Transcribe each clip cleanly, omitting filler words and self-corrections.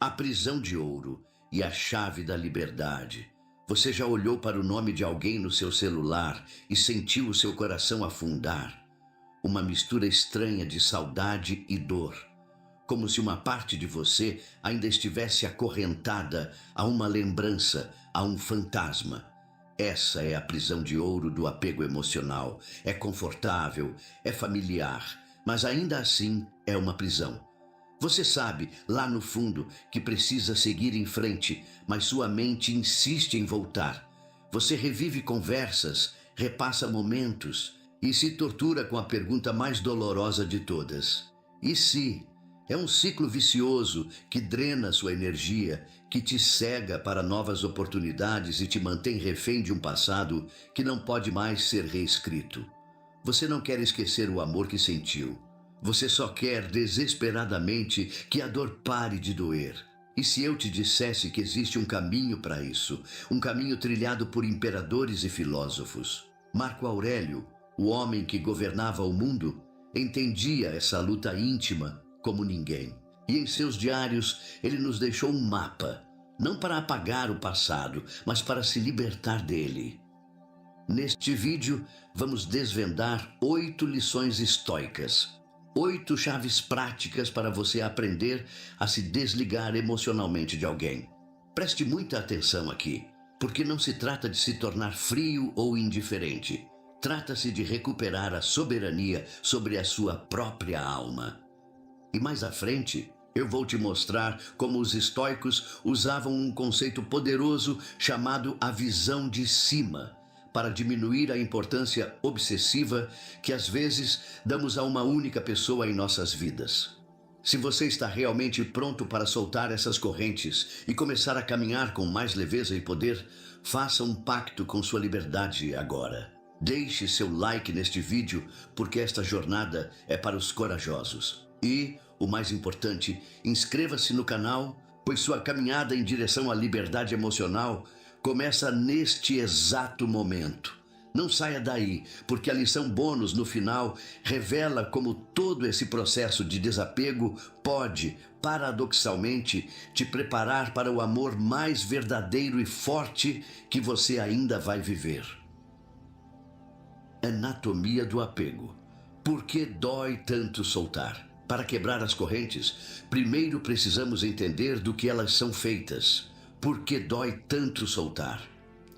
A prisão de ouro e a chave da liberdade. Você já olhou para o nome de alguém no seu celular e sentiu o seu coração afundar? Uma mistura estranha de saudade e dor. Como se uma parte de você ainda estivesse acorrentada a uma lembrança, a um fantasma. Essa é a prisão de ouro do apego emocional. É confortável, é familiar, mas ainda assim é uma prisão. Você sabe, lá no fundo, que precisa seguir em frente, mas sua mente insiste em voltar. Você revive conversas, repassa momentos e se tortura com a pergunta mais dolorosa de todas. E se? É um ciclo vicioso que drena sua energia, que te cega para novas oportunidades e te mantém refém de um passado que não pode mais ser reescrito. Você não quer esquecer o amor que sentiu. Você só quer desesperadamente que a dor pare de doer. E se eu te dissesse que existe um caminho para isso, um caminho trilhado por imperadores e filósofos? Marco Aurélio, o homem que governava o mundo, entendia essa luta íntima como ninguém. E em seus diários ele nos deixou um mapa, não para apagar o passado, mas para se libertar dele. Neste vídeo vamos desvendar 8 lições estoicas. 8 chaves práticas para você aprender a se desligar emocionalmente de alguém. Preste muita atenção aqui, porque não se trata de se tornar frio ou indiferente. Trata-se de recuperar a soberania sobre a sua própria alma. E mais à frente, eu vou te mostrar como os estoicos usavam um conceito poderoso chamado a visão de cima, para diminuir a importância obsessiva que às vezes damos a uma única pessoa em nossas vidas. Se você está realmente pronto para soltar essas correntes e começar a caminhar com mais leveza e poder, faça um pacto com sua liberdade agora. Deixe seu like neste vídeo, porque esta jornada é para os corajosos. E, o mais importante, inscreva-se no canal, pois sua caminhada em direção à liberdade emocional começa neste exato momento. Não saia daí, porque a lição bônus no final revela como todo esse processo de desapego pode, paradoxalmente, te preparar para o amor mais verdadeiro e forte que você ainda vai viver. Anatomia do apego. Por que dói tanto soltar? Para quebrar as correntes, primeiro precisamos entender do que elas são feitas. Por que dói tanto soltar?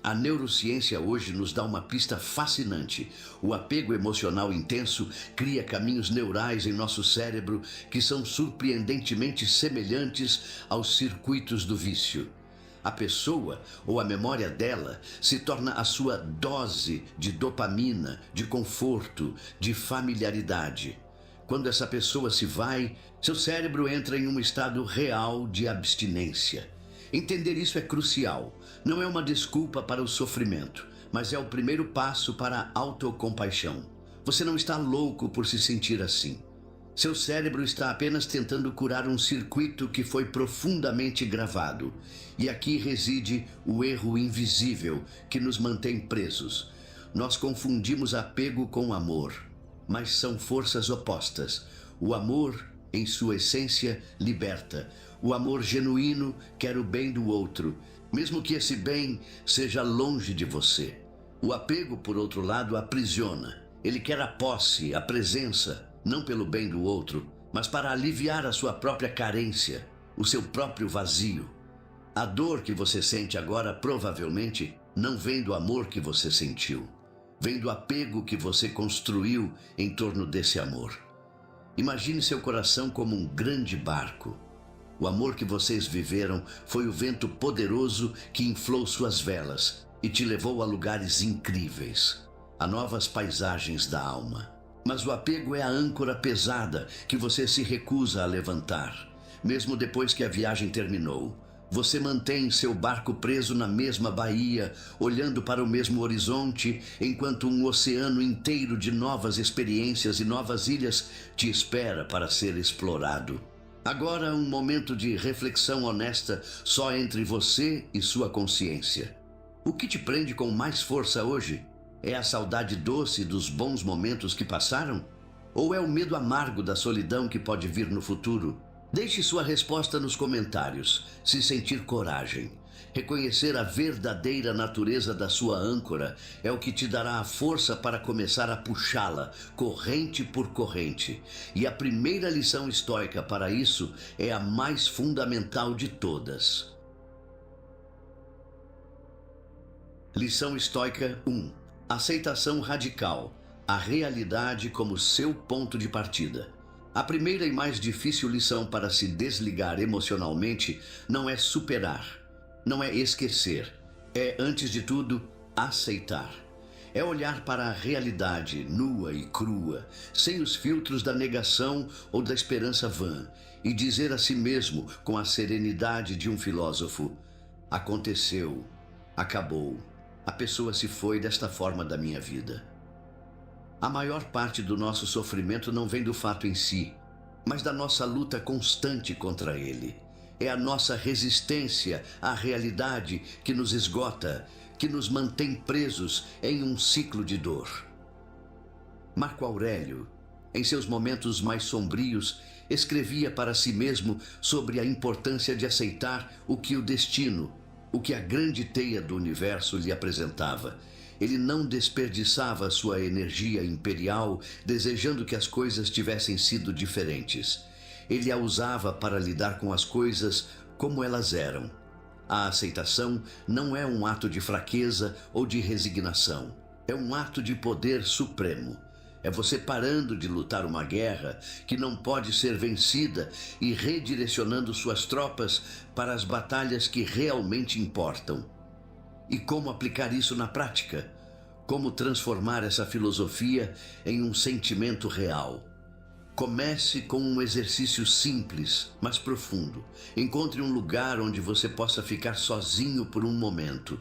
A neurociência hoje nos dá uma pista fascinante. O apego emocional intenso cria caminhos neurais em nosso cérebro que são surpreendentemente semelhantes aos circuitos do vício. A pessoa, ou a memória dela, se torna a sua dose de dopamina, de conforto, de familiaridade. Quando essa pessoa se vai, seu cérebro entra em um estado real de abstinência. Entender isso é crucial. Não é uma desculpa para o sofrimento, mas é o primeiro passo para a autocompaixão. Você não está louco por se sentir assim. Seu cérebro está apenas tentando curar um circuito que foi profundamente gravado. E aqui reside o erro invisível que nos mantém presos. Nós confundimos apego com amor, mas são forças opostas. O amor, em sua essência, liberta. O amor genuíno quer o bem do outro, mesmo que esse bem seja longe de você. O apego, por outro lado, aprisiona. Ele quer a posse, a presença, não pelo bem do outro, mas para aliviar a sua própria carência, o seu próprio vazio. A dor que você sente agora provavelmente não vem do amor que você sentiu. Vem do apego que você construiu em torno desse amor. Imagine seu coração como um grande barco. O amor que vocês viveram foi o vento poderoso que inflou suas velas e te levou a lugares incríveis, a novas paisagens da alma. Mas o apego é a âncora pesada que você se recusa a levantar. Mesmo depois que a viagem terminou, você mantém seu barco preso na mesma baía, olhando para o mesmo horizonte, enquanto um oceano inteiro de novas experiências e novas ilhas te espera para ser explorado. Agora um momento de reflexão honesta só entre você e sua consciência. O que te prende com mais força hoje? É a saudade doce dos bons momentos que passaram? Ou é o medo amargo da solidão que pode vir no futuro? Deixe sua resposta nos comentários, se sentir coragem. Reconhecer a verdadeira natureza da sua âncora é o que te dará a força para começar a puxá-la, corrente por corrente. E a primeira lição estoica para isso é a mais fundamental de todas. Lição estoica 1. Aceitação radical. A realidade como seu ponto de partida. A primeira e mais difícil lição para se desligar emocionalmente não é superar, não é esquecer, é, antes de tudo, aceitar. É olhar para a realidade nua e crua, sem os filtros da negação ou da esperança vã, e dizer a si mesmo, com a serenidade de um filósofo: aconteceu, acabou, a pessoa se foi desta forma da minha vida. A maior parte do nosso sofrimento não vem do fato em si, mas da nossa luta constante contra ele. É a nossa resistência à realidade que nos esgota, que nos mantém presos em um ciclo de dor. Marco Aurélio, em seus momentos mais sombrios, escrevia para si mesmo sobre a importância de aceitar o que o destino, o que a grande teia do universo lhe apresentava. Ele não desperdiçava sua energia imperial desejando que as coisas tivessem sido diferentes. Ele a usava para lidar com as coisas como elas eram. A aceitação não é um ato de fraqueza ou de resignação. É um ato de poder supremo. É você parando de lutar uma guerra que não pode ser vencida e redirecionando suas tropas para as batalhas que realmente importam. E como aplicar isso na prática? Como transformar essa filosofia em um sentimento real? Comece com um exercício simples, mas profundo. Encontre um lugar onde você possa ficar sozinho por um momento.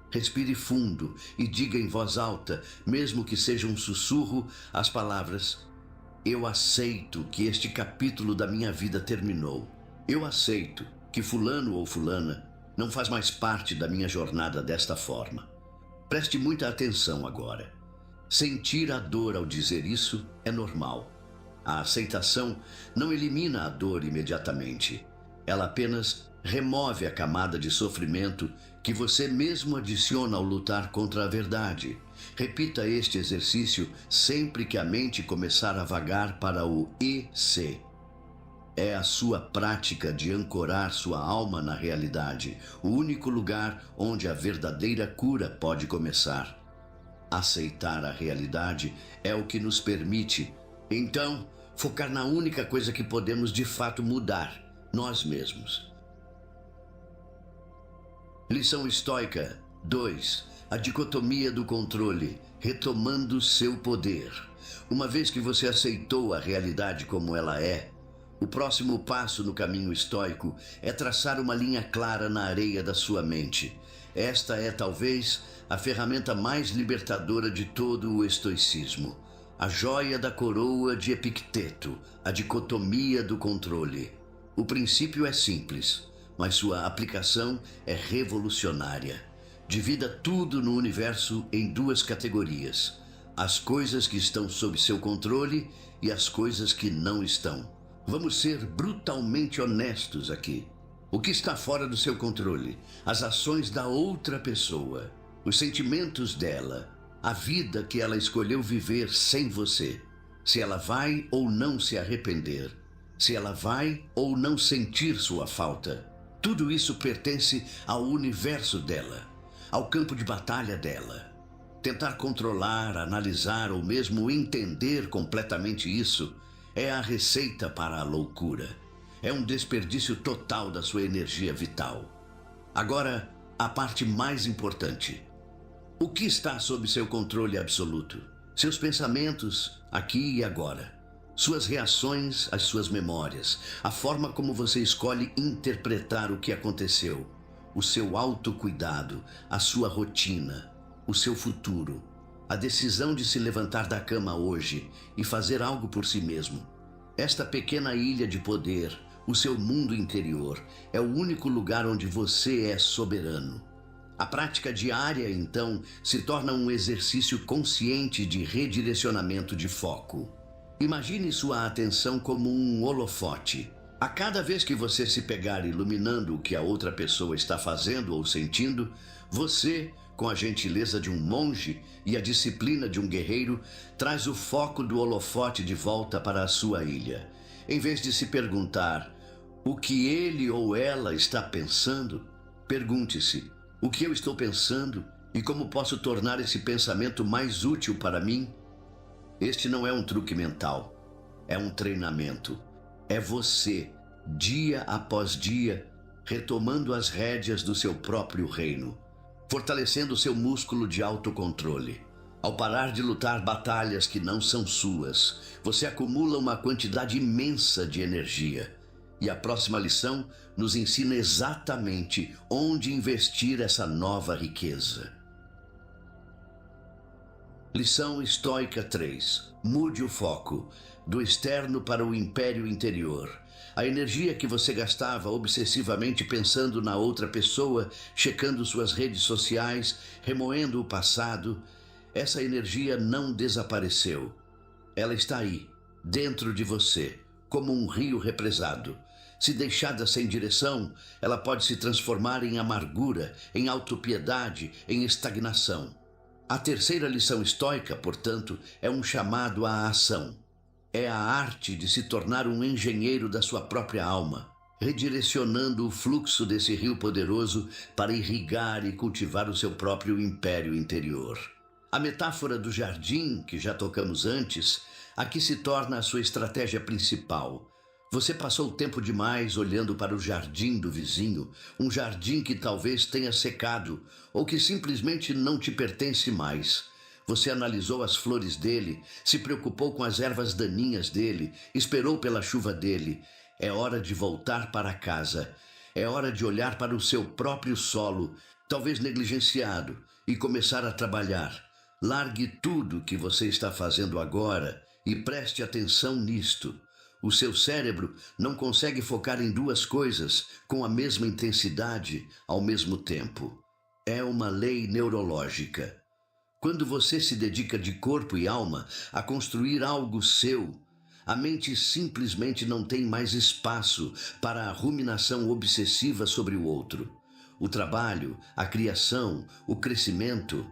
Respire fundo e diga em voz alta, mesmo que seja um sussurro, as palavras: eu aceito que este capítulo da minha vida terminou. Eu aceito que fulano ou fulana não faz mais parte da minha jornada desta forma. Preste muita atenção agora. Sentir a dor ao dizer isso é normal. A aceitação não elimina a dor imediatamente. Ela apenas remove a camada de sofrimento que você mesmo adiciona ao lutar contra a verdade. Repita este exercício sempre que a mente começar a vagar para o EC. É a sua prática de ancorar sua alma na realidade, o único lugar onde a verdadeira cura pode começar. Aceitar a realidade é o que nos permite, então, focar na única coisa que podemos de fato mudar, nós mesmos. Lição estoica 2. A dicotomia do controle, retomando seu poder. Uma vez que você aceitou a realidade como ela é, o próximo passo no caminho estoico é traçar uma linha clara na areia da sua mente. Esta é, talvez, a ferramenta mais libertadora de todo o estoicismo. A joia da coroa de Epicteto, a dicotomia do controle. O princípio é simples, mas sua aplicação é revolucionária. Divida tudo no universo em duas categorias: as coisas que estão sob seu controle e as coisas que não estão. Vamos ser brutalmente honestos aqui. O que está fora do seu controle? As ações da outra pessoa, os sentimentos dela, a vida que ela escolheu viver sem você. Se ela vai ou não se arrepender, se ela vai ou não sentir sua falta. Tudo isso pertence ao universo dela, ao campo de batalha dela. Tentar controlar, analisar ou mesmo entender completamente isso é a receita para a loucura. É um desperdício total da sua energia vital. Agora, a parte mais importante. O que está sob seu controle absoluto? Seus pensamentos, aqui e agora. Suas reações às suas memórias. A forma como você escolhe interpretar o que aconteceu. O seu autocuidado, a sua rotina, o seu futuro. A decisão de se levantar da cama hoje e fazer algo por si mesmo. Esta pequena ilha de poder, o seu mundo interior, é o único lugar onde você é soberano. A prática diária, então, se torna um exercício consciente de redirecionamento de foco. Imagine sua atenção como um holofote. A cada vez que você se pegar iluminando o que a outra pessoa está fazendo ou sentindo, você, com a gentileza de um monge e a disciplina de um guerreiro, traz o foco do holofote de volta para a sua ilha. Em vez de se perguntar o que ele ou ela está pensando, pergunte-se: o que eu estou pensando e como posso tornar esse pensamento mais útil para mim? Este não é um truque mental, é um treinamento. É você, dia após dia, retomando as rédeas do seu próprio reino, fortalecendo seu músculo de autocontrole. Ao parar de lutar batalhas que não são suas, você acumula uma quantidade imensa de energia. E a próxima lição nos ensina exatamente onde investir essa nova riqueza. Lição estoica 3. Mude o foco, do externo para o império interior. A energia que você gastava obsessivamente pensando na outra pessoa, checando suas redes sociais, remoendo o passado, essa energia não desapareceu. Ela está aí, dentro de você, como um rio represado. Se deixada sem direção, ela pode se transformar em amargura, em autopiedade, em estagnação. A terceira lição estoica, portanto, é um chamado à ação. É a arte de se tornar um engenheiro da sua própria alma, redirecionando o fluxo desse rio poderoso para irrigar e cultivar o seu próprio império interior. A metáfora do jardim, que já tocamos antes, aqui se torna a sua estratégia principal. Você passou tempo demais olhando para o jardim do vizinho, um jardim que talvez tenha secado ou que simplesmente não te pertence mais. Você analisou as flores dele, se preocupou com as ervas daninhas dele, esperou pela chuva dele. É hora de voltar para casa. É hora de olhar para o seu próprio solo, talvez negligenciado, e começar a trabalhar. Largue tudo que você está fazendo agora e preste atenção nisto. O seu cérebro não consegue focar em duas coisas com a mesma intensidade ao mesmo tempo. É uma lei neurológica. Quando você se dedica de corpo e alma a construir algo seu, a mente simplesmente não tem mais espaço para a ruminação obsessiva sobre o outro. O trabalho, a criação, o crescimento,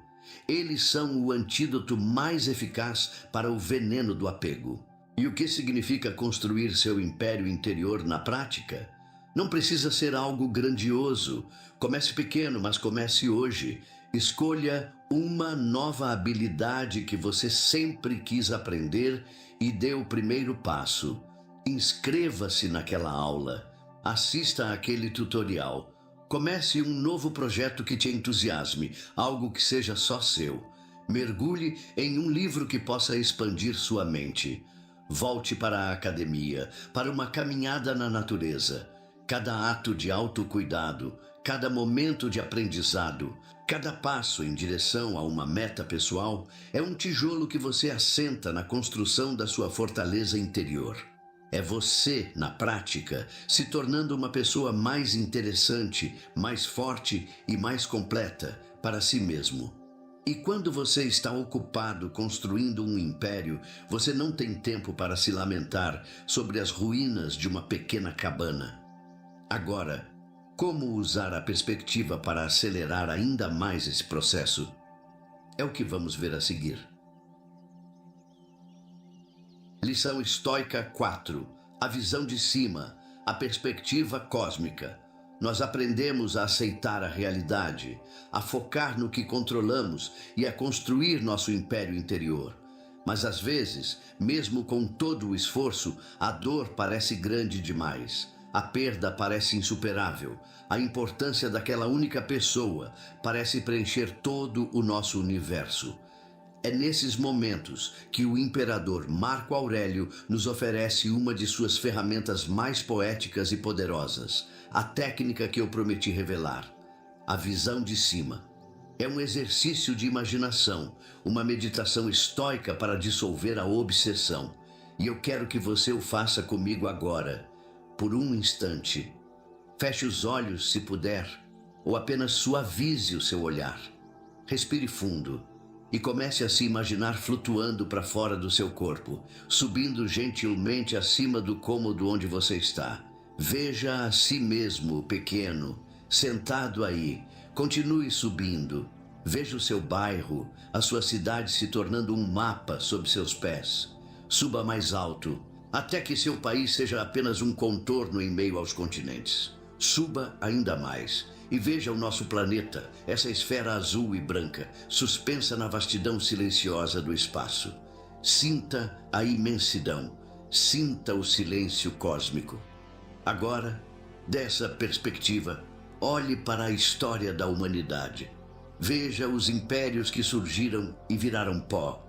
eles são o antídoto mais eficaz para o veneno do apego. E o que significa construir seu império interior na prática? Não precisa ser algo grandioso. Comece pequeno, mas comece hoje. Escolha uma nova habilidade que você sempre quis aprender e dê o primeiro passo. Inscreva-se naquela aula. Assista àquele tutorial. Comece um novo projeto que te entusiasme, algo que seja só seu. Mergulhe em um livro que possa expandir sua mente. Volte para a academia, para uma caminhada na natureza. Cada ato de autocuidado, cada momento de aprendizado, cada passo em direção a uma meta pessoal é um tijolo que você assenta na construção da sua fortaleza interior. É você, na prática, se tornando uma pessoa mais interessante, mais forte e mais completa para si mesmo. E quando você está ocupado construindo um império, você não tem tempo para se lamentar sobre as ruínas de uma pequena cabana. Agora, como usar a perspectiva para acelerar ainda mais esse processo? É o que vamos ver a seguir. Lição estoica 4. A visão de cima, a perspectiva cósmica. Nós aprendemos a aceitar a realidade, a focar no que controlamos e a construir nosso império interior. Mas às vezes, mesmo com todo o esforço, a dor parece grande demais. A perda parece insuperável. A importância daquela única pessoa parece preencher todo o nosso universo. É nesses momentos que o imperador Marco Aurélio nos oferece uma de suas ferramentas mais poéticas e poderosas, a técnica que eu prometi revelar, a visão de cima. É um exercício de imaginação, uma meditação estoica para dissolver a obsessão. E eu quero que você o faça comigo agora, por um instante. Feche os olhos se puder, ou apenas suavize o seu olhar. Respire fundo. E comece a se imaginar flutuando para fora do seu corpo, subindo gentilmente acima do cômodo onde você está. Veja a si mesmo, pequeno, sentado aí. Continue subindo. Veja o seu bairro, a sua cidade se tornando um mapa sob seus pés. Suba mais alto, até que seu país seja apenas um contorno em meio aos continentes. Suba ainda mais e veja o nosso planeta, essa esfera azul e branca, suspensa na vastidão silenciosa do espaço. Sinta a imensidão, sinta o silêncio cósmico. Agora, dessa perspectiva, olhe para a história da humanidade. Veja os impérios que surgiram e viraram pó.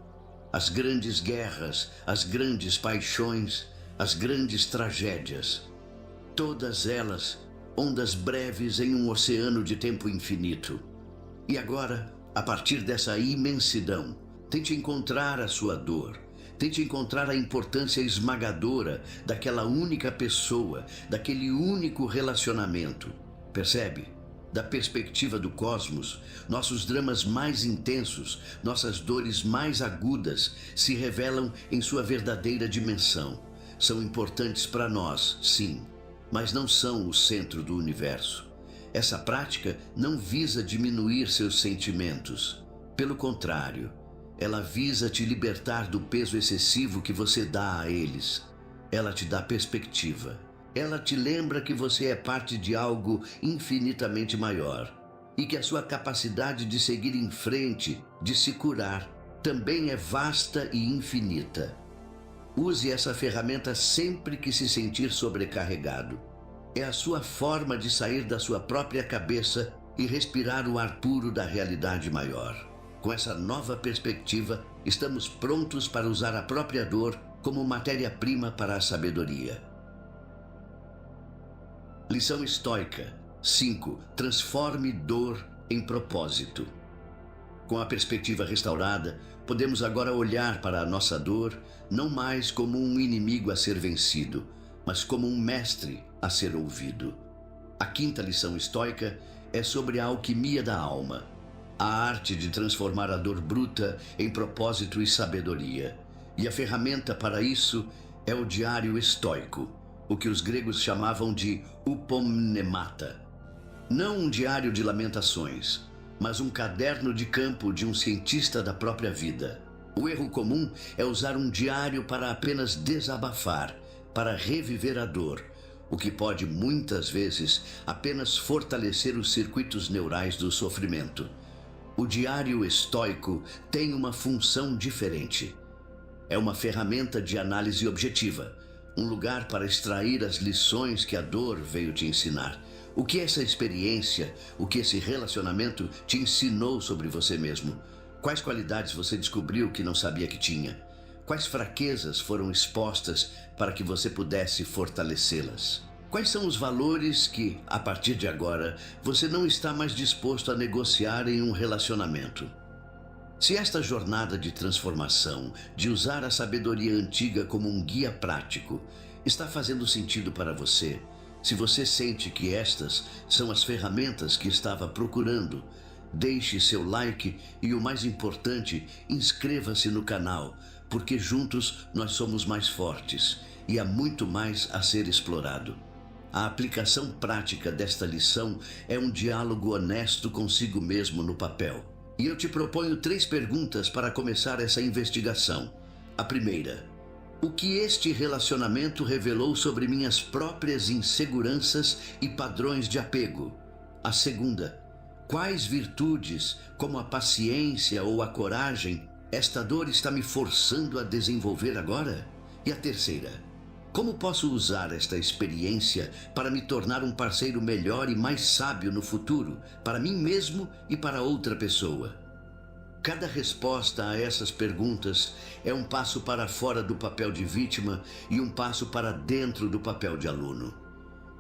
As grandes guerras, as grandes paixões, as grandes tragédias. Todas elas, ondas breves em um oceano de tempo infinito. E agora, a partir dessa imensidão, tente encontrar a sua dor. Tente encontrar a importância esmagadora daquela única pessoa, daquele único relacionamento. Percebe? Da perspectiva do cosmos, nossos dramas mais intensos, nossas dores mais agudas se revelam em sua verdadeira dimensão. São importantes para nós, sim, mas não são o centro do universo. Essa prática não visa diminuir seus sentimentos. Pelo contrário, ela visa te libertar do peso excessivo que você dá a eles. Ela te dá perspectiva. Ela te lembra que você é parte de algo infinitamente maior e que a sua capacidade de seguir em frente, de se curar, também é vasta e infinita. Use essa ferramenta sempre que se sentir sobrecarregado. É a sua forma de sair da sua própria cabeça e respirar o ar puro da realidade maior. Com essa nova perspectiva, estamos prontos para usar a própria dor como matéria-prima para a sabedoria. Lição estoica 5. Transforme dor em propósito. Com a perspectiva restaurada, podemos agora olhar para a nossa dor não mais como um inimigo a ser vencido, mas como um mestre a ser ouvido. A quinta lição estoica é sobre a alquimia da alma. A arte de transformar a dor bruta em propósito e sabedoria. E a ferramenta para isso é o diário estoico, o que os gregos chamavam de upomnemata. Não um diário de lamentações, mas um caderno de campo de um cientista da própria vida. O erro comum é usar um diário para apenas desabafar, para reviver a dor, o que pode muitas vezes apenas fortalecer os circuitos neurais do sofrimento. O diário estoico tem uma função diferente. É uma ferramenta de análise objetiva, um lugar para extrair as lições que a dor veio te ensinar. O que essa experiência, o que esse relacionamento te ensinou sobre você mesmo? Quais qualidades você descobriu que não sabia que tinha? Quais fraquezas foram expostas para que você pudesse fortalecê-las? Quais são os valores que, a partir de agora, você não está mais disposto a negociar em um relacionamento? Se esta jornada de transformação, de usar a sabedoria antiga como um guia prático, está fazendo sentido para você, se você sente que estas são as ferramentas que estava procurando, deixe seu like e, o mais importante, inscreva-se no canal, porque juntos nós somos mais fortes e há muito mais a ser explorado. A aplicação prática desta lição é um diálogo honesto consigo mesmo no papel. E eu te proponho 3 perguntas para começar essa investigação. A primeira: o que este relacionamento revelou sobre minhas próprias inseguranças e padrões de apego? A segunda: quais virtudes, como a paciência ou a coragem, esta dor está me forçando a desenvolver agora? E a terceira: como posso usar esta experiência para me tornar um parceiro melhor e mais sábio no futuro, para mim mesmo e para outra pessoa? Cada resposta a essas perguntas é um passo para fora do papel de vítima e um passo para dentro do papel de aluno.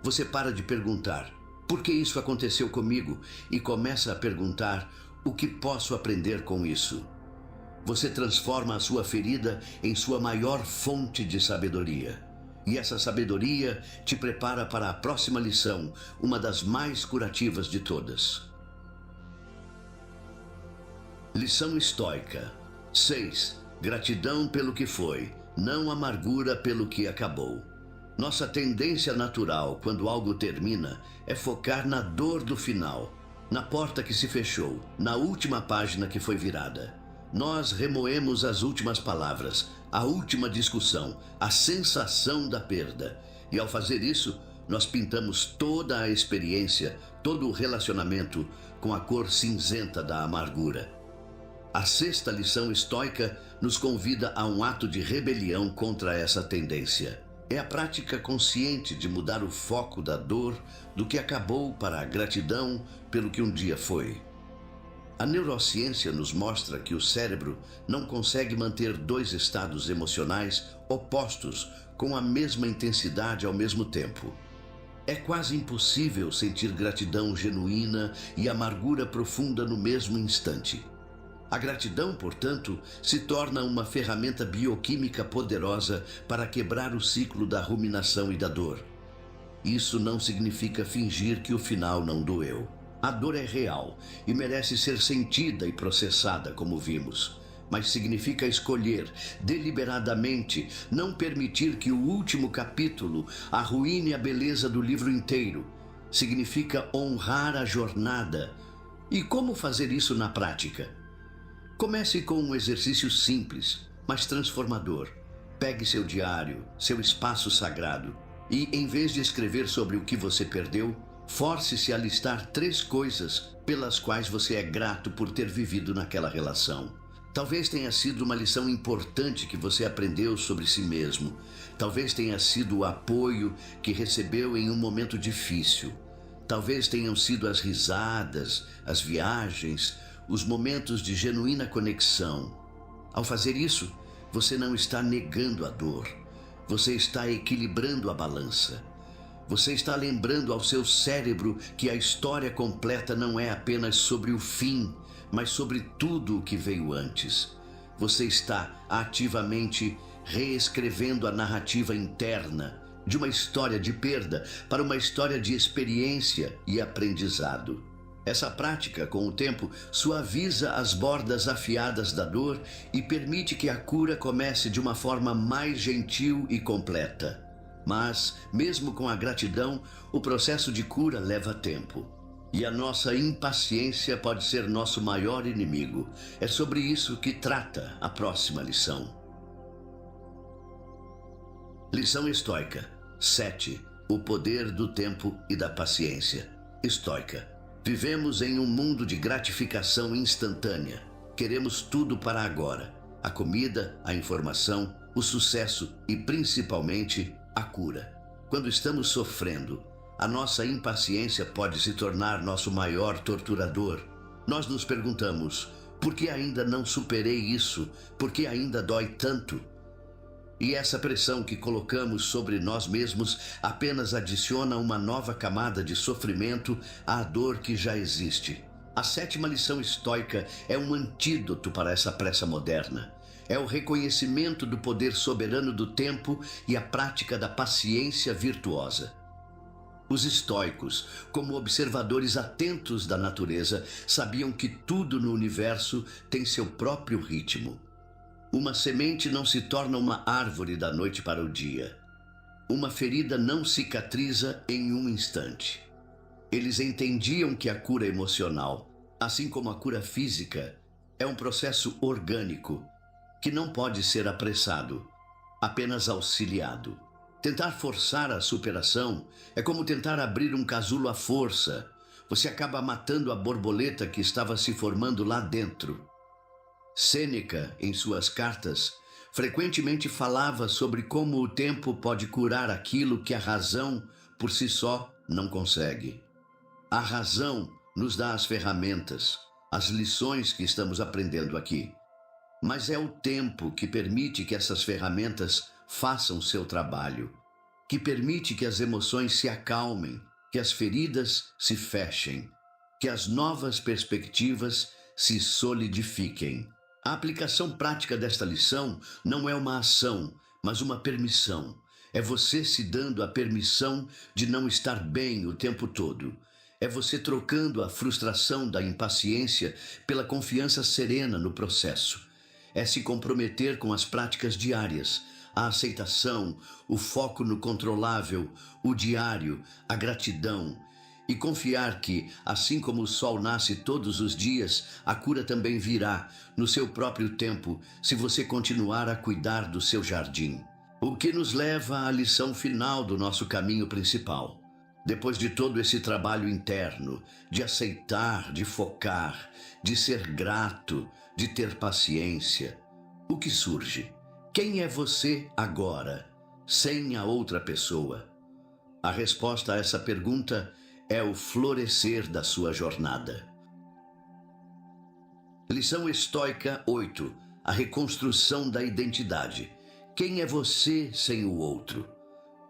Você para de perguntar: por que isso aconteceu comigo? E começa a perguntar: o que posso aprender com isso? Você transforma a sua ferida em sua maior fonte de sabedoria. E essa sabedoria te prepara para a próxima lição, uma das mais curativas de todas. Lição estoica 6. Gratidão pelo que foi, não amargura pelo que acabou. Nossa tendência natural, quando algo termina, é focar na dor do final, na porta que se fechou, na última página que foi virada. Nós remoemos as últimas palavras, a última discussão, a sensação da perda. E ao fazer isso, nós pintamos toda a experiência, todo o relacionamento com a cor cinzenta da amargura. A sexta lição estoica nos convida a um ato de rebelião contra essa tendência. É a prática consciente de mudar o foco da dor do que acabou para a gratidão pelo que um dia foi. A neurociência nos mostra que o cérebro não consegue manter dois estados emocionais opostos com a mesma intensidade ao mesmo tempo. É quase impossível sentir gratidão genuína e amargura profunda no mesmo instante. A gratidão, portanto, se torna uma ferramenta bioquímica poderosa para quebrar o ciclo da ruminação e da dor. Isso não significa fingir que o final não doeu. A dor é real e merece ser sentida e processada, como vimos. Mas significa escolher, deliberadamente, não permitir que o último capítulo arruine a beleza do livro inteiro. Significa honrar a jornada. E como fazer isso na prática? Comece com um exercício simples, mas transformador. Pegue seu diário, seu espaço sagrado, e, em vez de escrever sobre o que você perdeu, force-se a listar 3 coisas pelas quais você é grato por ter vivido naquela relação. Talvez tenha sido uma lição importante que você aprendeu sobre si mesmo. Talvez tenha sido o apoio que recebeu em um momento difícil. Talvez tenham sido as risadas, as viagens, os momentos de genuína conexão. Ao fazer isso, você não está negando a dor. Você está equilibrando a balança. Você está lembrando ao seu cérebro que a história completa não é apenas sobre o fim, mas sobre tudo o que veio antes. Você está ativamente reescrevendo a narrativa interna de uma história de perda para uma história de experiência e aprendizado. Essa prática, com o tempo, suaviza as bordas afiadas da dor e permite que a cura comece de uma forma mais gentil e completa. Mas, mesmo com a gratidão, o processo de cura leva tempo. E a nossa impaciência pode ser nosso maior inimigo. É sobre isso que trata a próxima lição. Lição estoica 7. O poder do tempo e da paciência. Estoica. Vivemos em um mundo de gratificação instantânea. Queremos tudo para agora. A comida, a informação, o sucesso e, principalmente, a cura. Quando estamos sofrendo, a nossa impaciência pode se tornar nosso maior torturador. Nós nos perguntamos, por que ainda não superei isso? Por que ainda dói tanto? E essa pressão que colocamos sobre nós mesmos apenas adiciona uma nova camada de sofrimento à dor que já existe. A 7ª lição estoica é um antídoto para essa pressa moderna. É o reconhecimento do poder soberano do tempo e a prática da paciência virtuosa. Os estoicos, como observadores atentos da natureza, sabiam que tudo no universo tem seu próprio ritmo. Uma semente não se torna uma árvore da noite para o dia. Uma ferida não cicatriza em um instante. Eles entendiam que a cura emocional, assim como a cura física, é um processo orgânico, que não pode ser apressado, apenas auxiliado. Tentar forçar a superação é como tentar abrir um casulo à força. Você acaba matando a borboleta que estava se formando lá dentro. Sêneca, em suas cartas, frequentemente falava sobre como o tempo pode curar aquilo que a razão, por si só, não consegue. A razão nos dá as ferramentas, as lições que estamos aprendendo aqui. Mas é o tempo que permite que essas ferramentas façam seu trabalho, que permite que as emoções se acalmem, que as feridas se fechem, que as novas perspectivas se solidifiquem. A aplicação prática desta lição não é uma ação, mas uma permissão. É você se dando a permissão de não estar bem o tempo todo. É você trocando a frustração da impaciência pela confiança serena no processo. É se comprometer com as práticas diárias, a aceitação, o foco no controlável, o diário, a gratidão. E confiar que, assim como o sol nasce todos os dias, a cura também virá, no seu próprio tempo, se você continuar a cuidar do seu jardim. O que nos leva à lição final do nosso caminho principal. Depois de todo esse trabalho interno, de aceitar, de focar, de ser grato, de ter paciência, o que surge? Quem é você agora, sem a outra pessoa? A resposta a essa pergunta é o florescer da sua jornada. Lição estoica 8. A reconstrução da identidade. Quem é você sem o outro?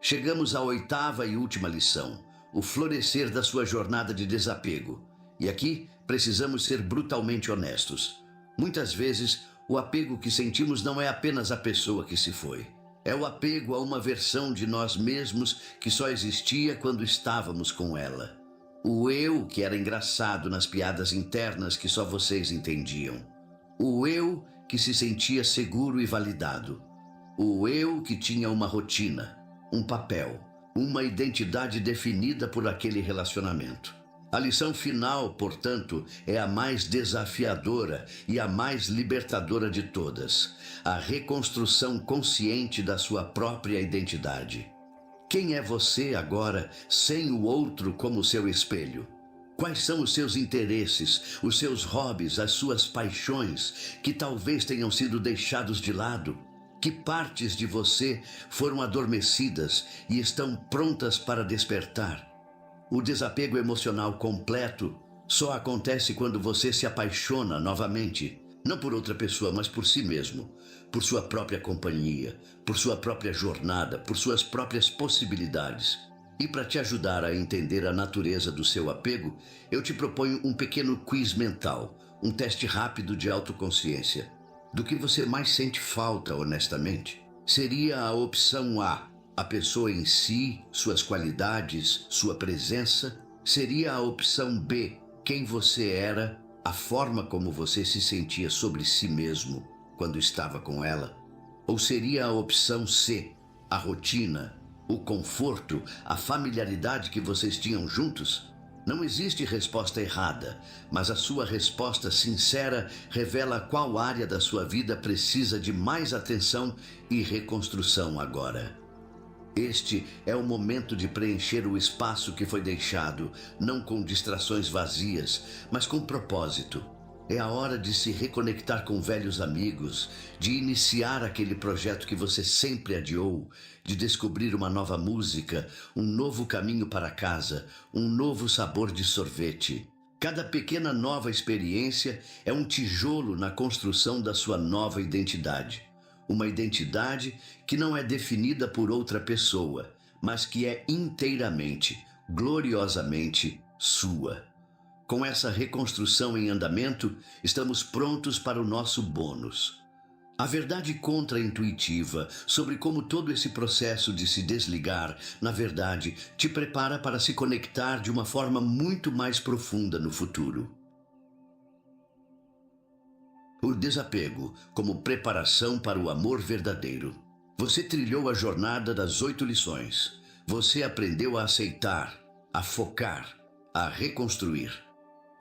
Chegamos à 8ª e última lição, o florescer da sua jornada de desapego. E aqui precisamos ser brutalmente honestos. Muitas vezes, o apego que sentimos não é apenas a pessoa que se foi. É o apego a uma versão de nós mesmos que só existia quando estávamos com ela. O eu que era engraçado nas piadas internas que só vocês entendiam. O eu que se sentia seguro e validado. O eu que tinha uma rotina, um papel, uma identidade definida por aquele relacionamento. A lição final, portanto, é a mais desafiadora e a mais libertadora de todas. A reconstrução consciente da sua própria identidade. Quem é você agora, sem o outro como seu espelho? Quais são os seus interesses, os seus hobbies, as suas paixões, que talvez tenham sido deixados de lado? Que partes de você foram adormecidas e estão prontas para despertar? O desapego emocional completo só acontece quando você se apaixona novamente, não por outra pessoa, mas por si mesmo, por sua própria companhia, por sua própria jornada, por suas próprias possibilidades. E para te ajudar a entender a natureza do seu apego, eu te proponho um pequeno quiz mental, um teste rápido de autoconsciência. Do que você mais sente falta, honestamente? Seria a opção A pessoa em si, suas qualidades, sua presença? Seria a opção B, quem você era, a forma como você se sentia sobre si mesmo quando estava com ela? Ou seria a opção C, a rotina, o conforto, a familiaridade que vocês tinham juntos? Não existe resposta errada, mas a sua resposta sincera revela qual área da sua vida precisa de mais atenção e reconstrução agora. Este é o momento de preencher o espaço que foi deixado, não com distrações vazias, mas com propósito. É a hora de se reconectar com velhos amigos, de iniciar aquele projeto que você sempre adiou, de descobrir uma nova música, um novo caminho para casa, um novo sabor de sorvete. Cada pequena nova experiência é um tijolo na construção da sua nova identidade. Uma identidade que não é definida por outra pessoa, mas que é inteiramente, gloriosamente sua. Com essa reconstrução em andamento, estamos prontos para o nosso bônus. A verdade contra-intuitiva sobre como todo esse processo de se desligar, na verdade, te prepara para se conectar de uma forma muito mais profunda no futuro. O desapego como preparação para o amor verdadeiro. Você trilhou a jornada das 8 lições. Você aprendeu a aceitar, a focar, a reconstruir.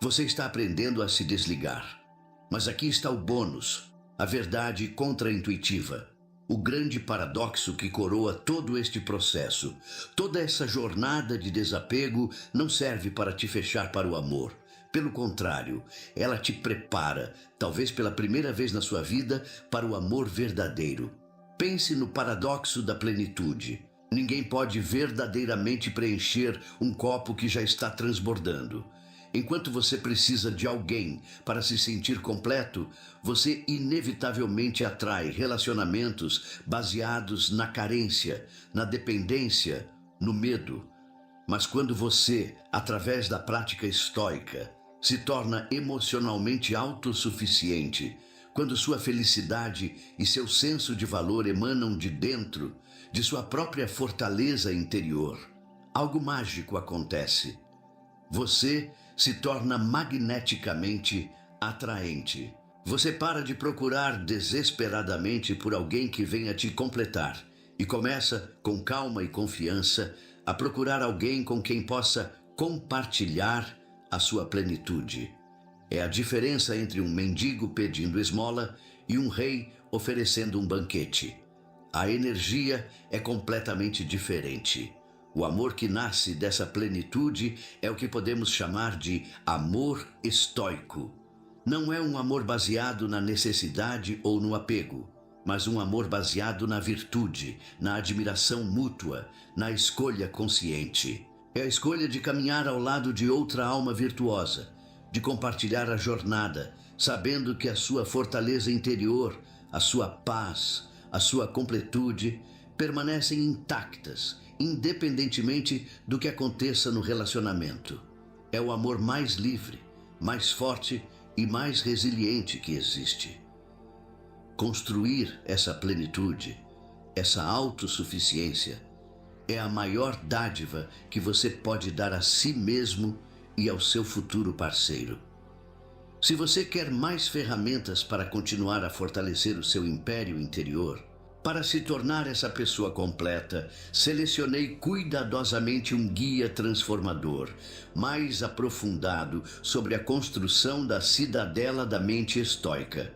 Você está aprendendo a se desligar. Mas aqui está o bônus, a verdade contra-intuitiva. O grande paradoxo que coroa todo este processo. Toda essa jornada de desapego não serve para te fechar para o amor. Pelo contrário, ela te prepara, talvez pela primeira vez na sua vida, para o amor verdadeiro. Pense no paradoxo da plenitude. Ninguém pode verdadeiramente preencher um copo que já está transbordando. Enquanto você precisa de alguém para se sentir completo, você inevitavelmente atrai relacionamentos baseados na carência, na dependência, no medo. Mas quando você, através da prática estoica, se torna emocionalmente autossuficiente, quando sua felicidade e seu senso de valor emanam de dentro, de sua própria fortaleza interior, algo mágico acontece. Você se torna magneticamente atraente. Você para de procurar desesperadamente por alguém que venha te completar e começa, com calma e confiança, a procurar alguém com quem possa compartilhar a sua plenitude. É a diferença entre um mendigo pedindo esmola e um rei oferecendo um banquete. A energia é completamente diferente. O amor que nasce dessa plenitude é o que podemos chamar de amor estoico. Não é um amor baseado na necessidade ou no apego, mas um amor baseado na virtude, na admiração mútua, na escolha consciente. É a escolha de caminhar ao lado de outra alma virtuosa, de compartilhar a jornada, sabendo que a sua fortaleza interior, a sua paz, a sua completude permanecem intactas, independentemente do que aconteça no relacionamento. É o amor mais livre, mais forte e mais resiliente que existe. Construir essa plenitude, essa autossuficiência, é a maior dádiva que você pode dar a si mesmo e ao seu futuro parceiro. Se você quer mais ferramentas para continuar a fortalecer o seu império interior, para se tornar essa pessoa completa, selecionei cuidadosamente um guia transformador, mais aprofundado sobre a construção da cidadela da mente estoica.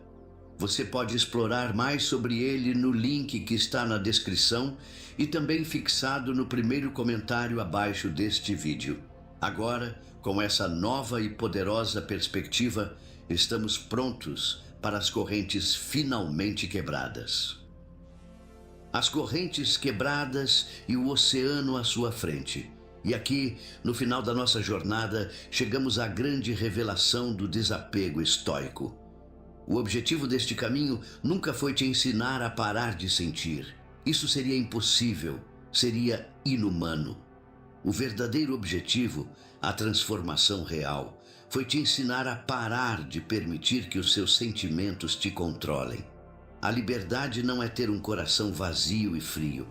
Você pode explorar mais sobre ele no link que está na descrição e também fixado no primeiro comentário abaixo deste vídeo. Agora, com essa nova e poderosa perspectiva, estamos prontos para as correntes finalmente quebradas. As correntes quebradas e o oceano à sua frente. E aqui, no final da nossa jornada, chegamos à grande revelação do desapego estoico. O objetivo deste caminho nunca foi te ensinar a parar de sentir. Isso seria impossível, seria inumano. O verdadeiro objetivo, a transformação real, foi te ensinar a parar de permitir que os seus sentimentos te controlem. A liberdade não é ter um coração vazio e frio.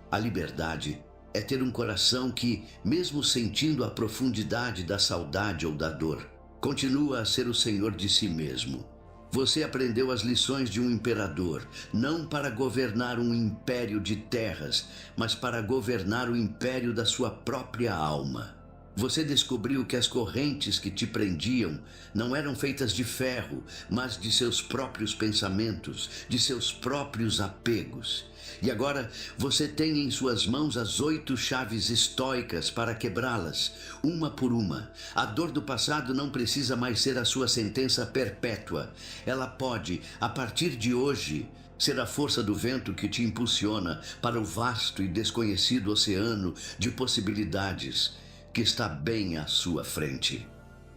A liberdade é ter um coração que, mesmo sentindo a profundidade da saudade ou da dor, continua a ser o senhor de si mesmo. Você aprendeu as lições de um imperador, não para governar um império de terras, mas para governar o império da sua própria alma. Você descobriu que as correntes que te prendiam não eram feitas de ferro, mas de seus próprios pensamentos, de seus próprios apegos. E agora você tem em suas mãos as 8 chaves estoicas para quebrá-las, uma por uma. A dor do passado não precisa mais ser a sua sentença perpétua. Ela pode, a partir de hoje, ser a força do vento que te impulsiona para o vasto e desconhecido oceano de possibilidades que está bem à sua frente.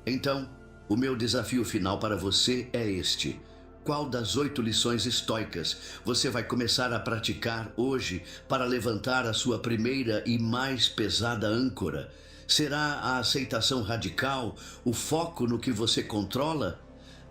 Então, o meu desafio final para você é este: qual das 8 lições estoicas você vai começar a praticar hoje para levantar a sua primeira e mais pesada âncora? Será a aceitação radical, o foco no que você controla?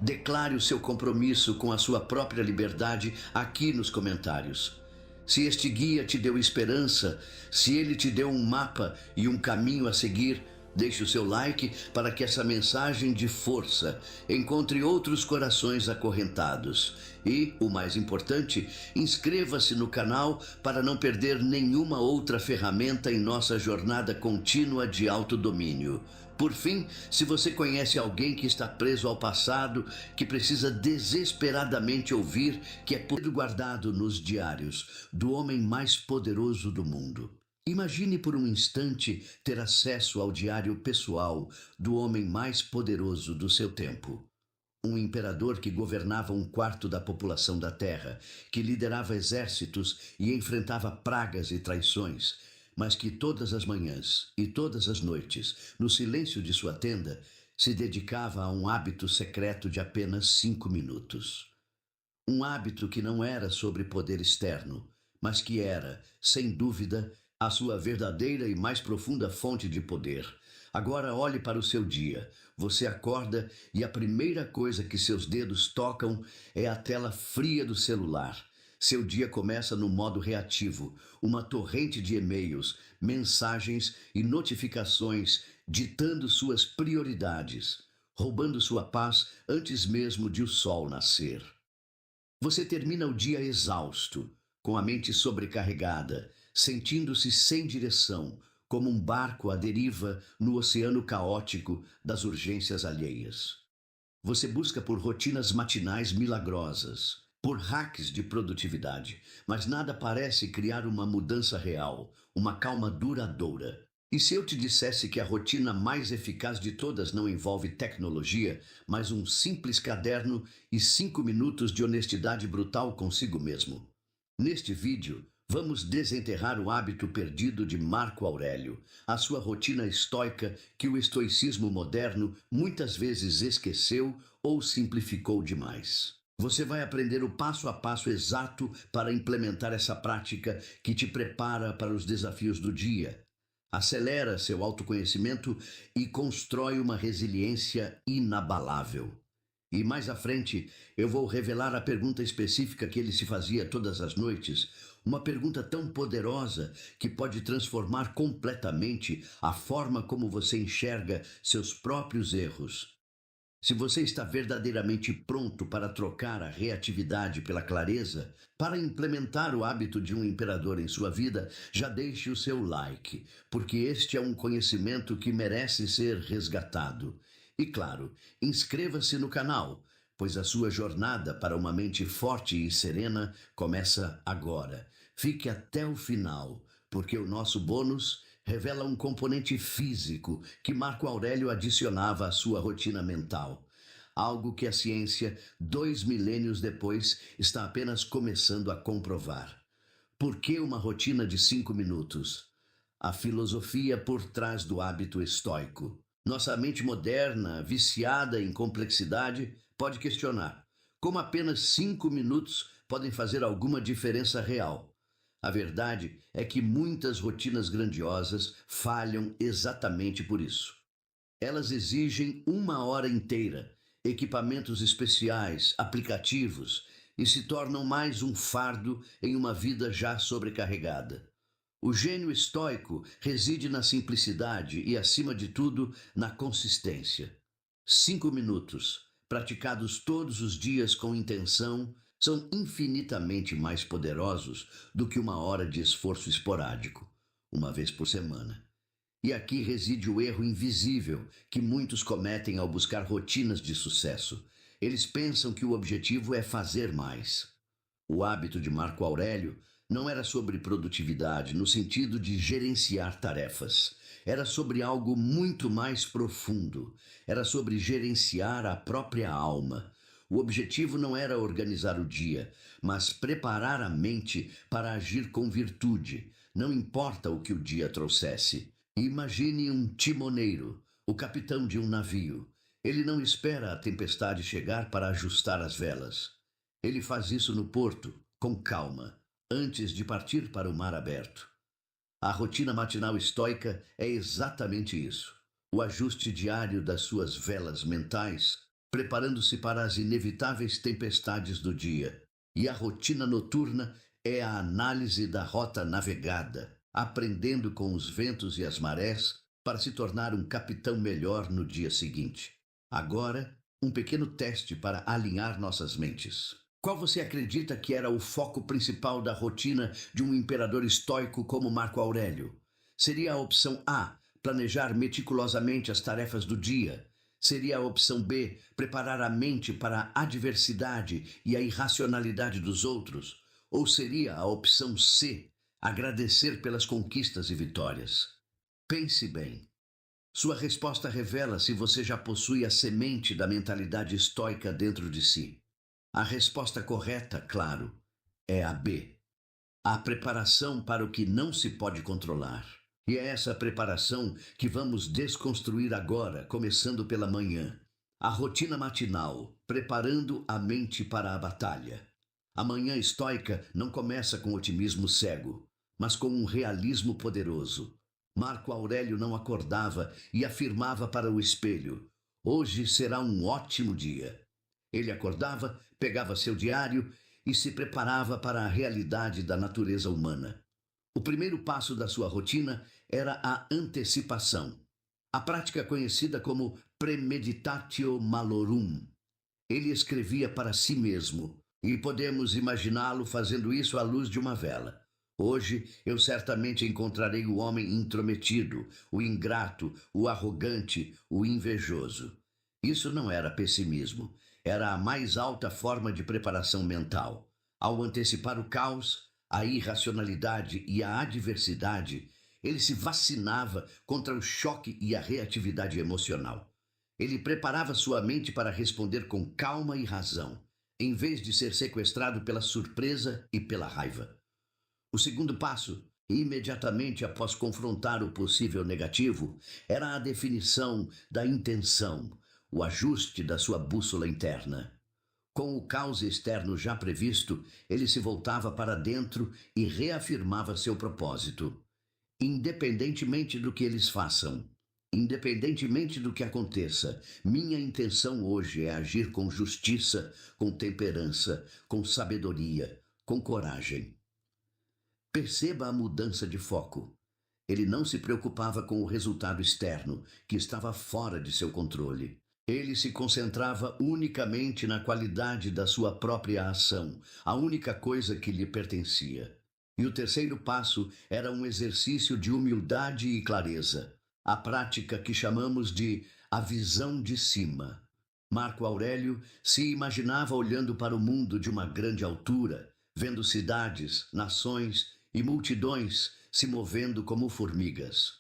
Declare o seu compromisso com a sua própria liberdade aqui nos comentários. Se este guia te deu esperança, se ele te deu um mapa e um caminho a seguir, deixe o seu like para que essa mensagem de força encontre outros corações acorrentados. E, o mais importante, inscreva-se no canal para não perder nenhuma outra ferramenta em nossa jornada contínua de autodomínio. Por fim, se você conhece alguém que está preso ao passado, que precisa desesperadamente ouvir que é tudo guardado nos diários do homem mais poderoso do mundo. Imagine por um instante ter acesso ao diário pessoal do homem mais poderoso do seu tempo. Um imperador que governava 1/4 da população da Terra, que liderava exércitos e enfrentava pragas e traições, mas que todas as manhãs e todas as noites, no silêncio de sua tenda, se dedicava a um hábito secreto de apenas 5 minutos. Um hábito que não era sobre poder externo, mas que era, sem dúvida, a sua verdadeira e mais profunda fonte de poder. Agora olhe para o seu dia. Você acorda e a primeira coisa que seus dedos tocam é a tela fria do celular. Seu dia começa no modo reativo, uma torrente de e-mails, mensagens e notificações ditando suas prioridades. roubando sua paz antes mesmo de o sol nascer. Você termina o dia exausto, com a mente sobrecarregada, sentindo-se sem direção, como um barco à deriva no oceano caótico das urgências alheias. Você busca por rotinas matinais milagrosas, por hacks de produtividade, mas nada parece criar uma mudança real, uma calma duradoura. E se eu te dissesse que a rotina mais eficaz de todas não envolve tecnologia, mas um simples caderno e 5 minutos de honestidade brutal consigo mesmo? Neste vídeo, vamos desenterrar o hábito perdido de Marco Aurélio, a sua rotina estoica que o estoicismo moderno muitas vezes esqueceu ou simplificou demais. Você vai aprender o passo a passo exato para implementar essa prática que te prepara para os desafios do dia, acelera seu autoconhecimento e constrói uma resiliência inabalável. E mais à frente, eu vou revelar a pergunta específica que ele se fazia todas as noites, uma pergunta tão poderosa que pode transformar completamente a forma como você enxerga seus próprios erros. Se você está verdadeiramente pronto para trocar a reatividade pela clareza, para implementar o hábito de um imperador em sua vida, já deixe o seu like, porque este é um conhecimento que merece ser resgatado. E claro, inscreva-se no canal, pois a sua jornada para uma mente forte e serena começa agora. Fique até o final, porque o nosso bônus revela um componente físico que Marco Aurélio adicionava à sua rotina mental. Algo que a ciência, 2 milênios depois, está apenas começando a comprovar. Por que uma rotina de 5 minutos? A filosofia por trás do hábito estoico. Nossa mente moderna, viciada em complexidade, pode questionar como apenas 5 minutos podem fazer alguma diferença real. A verdade é que muitas rotinas grandiosas falham exatamente por isso. Elas exigem 1 hora inteira, equipamentos especiais, aplicativos, e se tornam mais um fardo em uma vida já sobrecarregada. O gênio estoico reside na simplicidade e, acima de tudo, na consistência. 5 minutos, praticados todos os dias com intenção, são infinitamente mais poderosos do que 1 hora de esforço esporádico, uma vez por semana. E aqui reside o erro invisível que muitos cometem ao buscar rotinas de sucesso. Eles pensam que o objetivo é fazer mais. O hábito de Marco Aurélio não era sobre produtividade no sentido de gerenciar tarefas. Era sobre algo muito mais profundo. Era sobre gerenciar a própria alma. O objetivo não era organizar o dia, mas preparar a mente para agir com virtude, não importa o que o dia trouxesse. Imagine um timoneiro, o capitão de um navio. Ele não espera a tempestade chegar para ajustar as velas. Ele faz isso no porto, com calma, antes de partir para o mar aberto. A rotina matinal estoica é exatamente isso. O ajuste diário das suas velas mentais, preparando-se para as inevitáveis tempestades do dia. E a rotina noturna é a análise da rota navegada, aprendendo com os ventos e as marés para se tornar um capitão melhor no dia seguinte. Agora, um pequeno teste para alinhar nossas mentes. Qual você acredita que era o foco principal da rotina de um imperador estoico como Marco Aurélio? Seria a opção A, planejar meticulosamente as tarefas do dia? Seria a opção B, preparar a mente para a adversidade e a irracionalidade dos outros? Ou seria a opção C, agradecer pelas conquistas e vitórias? Pense bem. Sua resposta revela se você já possui a semente da mentalidade estoica dentro de si. A resposta correta, claro, é a B. A preparação para o que não se pode controlar. E é essa preparação que vamos desconstruir agora, começando pela manhã. A rotina matinal, preparando a mente para a batalha. A manhã estoica não começa com otimismo cego, mas com um realismo poderoso. Marco Aurélio não acordava e afirmava para o espelho: hoje será um ótimo dia. Ele acordava, pegava seu diário e se preparava para a realidade da natureza humana. O primeiro passo da sua rotina era a antecipação, a prática conhecida como Premeditatio malorum. Ele escrevia para si mesmo, e podemos imaginá-lo fazendo isso à luz de uma vela. Hoje eu certamente encontrarei o homem intrometido, o ingrato, o arrogante, o invejoso. Isso não era pessimismo, era a mais alta forma de preparação mental. Ao antecipar o caos, a irracionalidade e a adversidade, ele se vacinava contra o choque e a reatividade emocional. Ele preparava sua mente para responder com calma e razão, em vez de ser sequestrado pela surpresa e pela raiva. O segundo passo, imediatamente após confrontar o possível negativo, era a definição da intenção, o ajuste da sua bússola interna. Com o caos externo já previsto, ele se voltava para dentro e reafirmava seu propósito. Independentemente do que eles façam, independentemente do que aconteça, minha intenção hoje é agir com justiça, com temperança, com sabedoria, com coragem. Perceba a mudança de foco. Ele não se preocupava com o resultado externo, que estava fora de seu controle. Ele se concentrava unicamente na qualidade da sua própria ação, a única coisa que lhe pertencia. E o terceiro passo era um exercício de humildade e clareza, a prática que chamamos de a visão de cima. Marco Aurélio se imaginava olhando para o mundo de uma grande altura, vendo cidades, nações e multidões se movendo como formigas.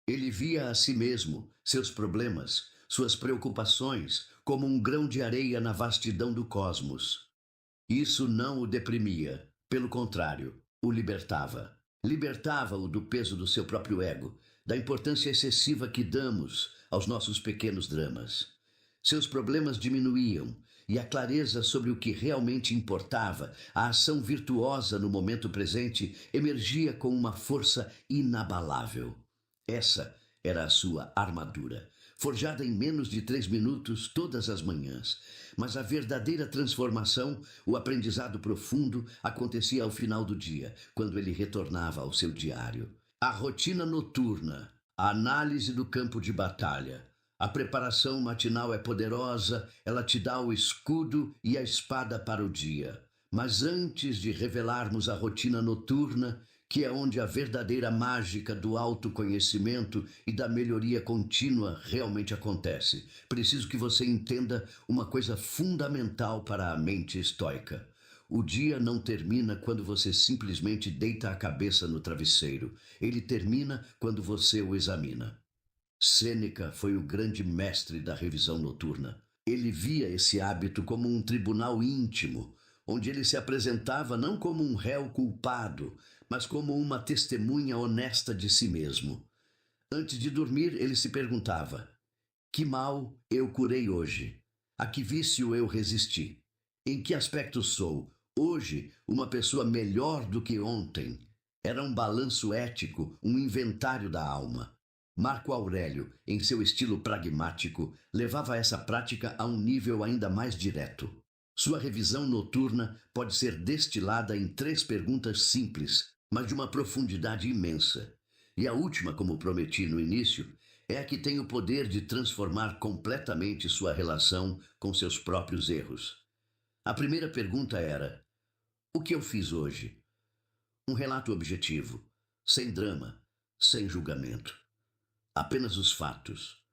Ele via a si mesmo, seus problemas, suas preocupações, como um grão de areia na vastidão do cosmos. Isso não o deprimia, pelo contrário, o libertava. Libertava-o do peso do seu próprio ego, da importância excessiva que damos aos nossos pequenos dramas. Seus problemas diminuíam, e a clareza sobre o que realmente importava, a ação virtuosa no momento presente, emergia com uma força inabalável. Essa era a sua armadura, forjada em menos de 3 minutos todas as manhãs. Mas a verdadeira transformação, o aprendizado profundo, acontecia ao final do dia, quando ele retornava ao seu diário. A rotina noturna, a análise do campo de batalha. A preparação matinal é poderosa, ela te dá o escudo e a espada para o dia. Mas antes de revelarmos a rotina noturna, que é onde a verdadeira mágica do autoconhecimento e da melhoria contínua realmente acontece, preciso que você entenda uma coisa fundamental para a mente estoica. O dia não termina quando você simplesmente deita a cabeça no travesseiro. Ele termina quando você o examina. Sêneca foi o grande mestre da revisão noturna. Ele via esse hábito como um tribunal íntimo, onde ele se apresentava não como um réu culpado, mas como uma testemunha honesta de si mesmo. Antes de dormir, ele se perguntava: que mal eu curei hoje? A que vício eu resisti? Em que aspecto sou, hoje, uma pessoa melhor do que ontem? Era um balanço ético, um inventário da alma. Marco Aurélio, em seu estilo pragmático, levava essa prática a um nível ainda mais direto. Sua revisão noturna pode ser destilada em 3 perguntas simples, mas de uma profundidade imensa. E a última, como prometi no início, é a que tem o poder de transformar completamente sua relação com seus próprios erros. A primeira pergunta era: o que eu fiz hoje? Um relato objetivo, sem drama, sem julgamento. Apenas os fatos.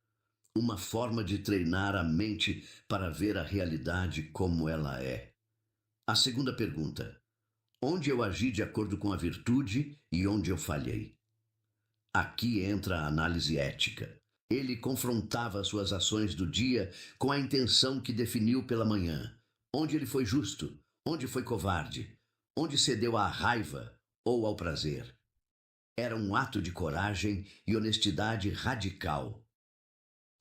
Uma forma de treinar a mente para ver a realidade como ela é. A segunda pergunta: onde eu agi de acordo com a virtude e onde eu falhei? Aqui entra a análise ética. Ele confrontava suas ações do dia com a intenção que definiu pela manhã. Onde ele foi justo? Onde foi covarde? Onde cedeu à raiva ou ao prazer? Era um ato de coragem e honestidade radical.